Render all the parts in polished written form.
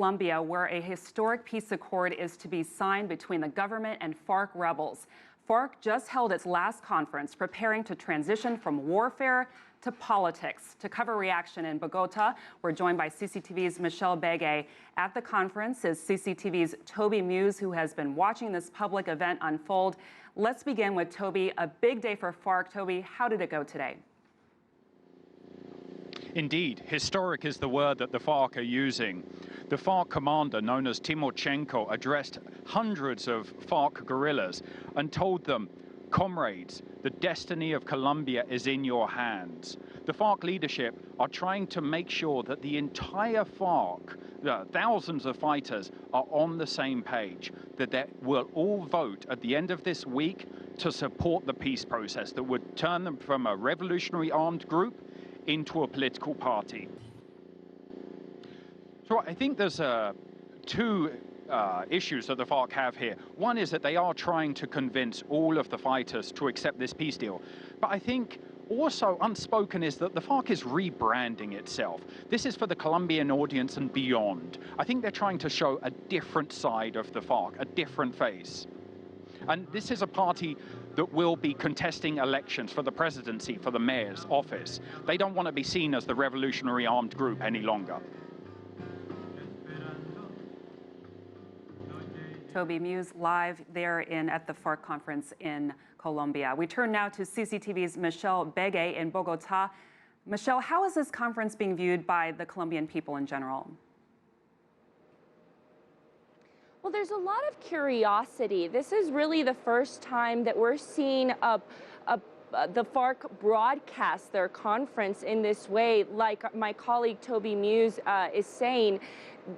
Colombia, where a historic peace accord is to be signed between the government and FARC rebels. FARC just held its last conference, preparing to transition from warfare to politics. To cover reaction in Bogota, we're joined by CCTV's Michelle Begue. At the conference is CCTV's Toby Muse, who has been watching this public event unfold. Let's begin with Toby. A big day for FARC. Toby, how did it go today? Indeed, historic is the word that the FARC are using. The FARC commander, known as Timochenko, addressed hundreds of FARC guerrillas and told them, "Comrades, the destiny of Colombia is in your hands." The FARC leadership are trying to make sure that the entire FARC, thousands of fighters, are on the same page, that they will all vote at the end of this week to support the peace process that would turn them from a revolutionary armed group into a political party. So I think there's two issues that the FARC have here. One is that they are trying to convince all of the fighters to accept this peace deal. But I think also unspoken is that the FARC is rebranding itself. This is for the Colombian audience and beyond. I think they're trying to show a different side of the FARC, a different face. And this is a party that will be contesting elections for the presidency, for the mayor's office. They don't want to be seen as the revolutionary armed group any longer. Toby Muse live there at the FARC conference in Colombia. We turn now to CCTV's Michelle Begue in Bogota. Michelle, how is this conference being viewed by the Colombian people in general? Well, there's a lot of curiosity. This is really the first time that we're seeing the FARC broadcast their conference in this way. Like my colleague Toby Muse is saying,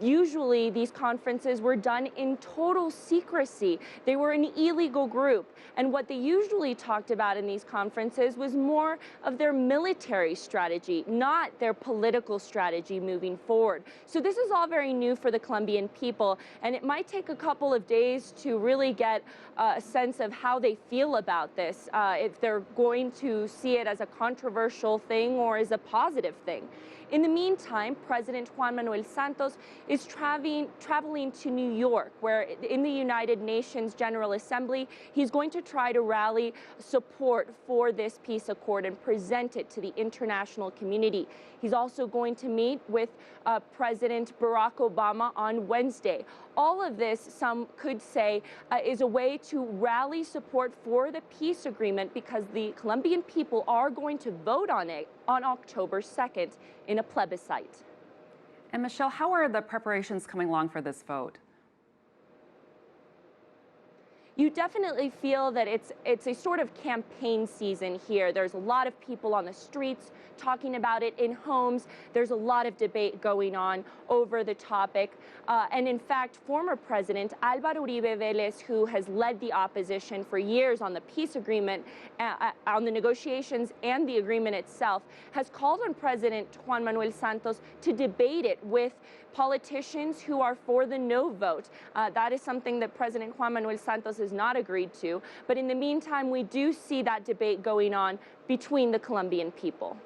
usually these conferences were done in total secrecy. They were an illegal group. And what they usually talked about in these conferences was more of their military strategy, not their political strategy moving forward. So this is all very new for the Colombian people, and it might take a couple of days to really get a sense of how they feel about this, if they're going to see it as a controversial thing or as a positive thing. In the meantime, President Juan Manuel Santos is traveling to New York, where in the United Nations General Assembly, he's going to try to rally support for this peace accord and present it to the international community. He's also going to meet with President Barack Obama on Wednesday. All of this, some could say, is a way to rally support for the peace agreement because the Colombian people are going to vote on it on October 2nd in a plebiscite. And Michelle, how are the preparations coming along for this vote? You definitely feel that it's a sort of campaign season here. There's a lot of people on the streets talking about it in homes. There's a lot of debate going on over the topic. And in fact, former President Álvaro Uribe Vélez, who has led the opposition for years on the peace agreement, on the negotiations and the agreement itself, has called on President Juan Manuel Santos to debate it with politicians who are for the no vote. That is something that President Juan Manuel Santos has not agreed to. But in the meantime, we do see that debate going on between the Colombian people.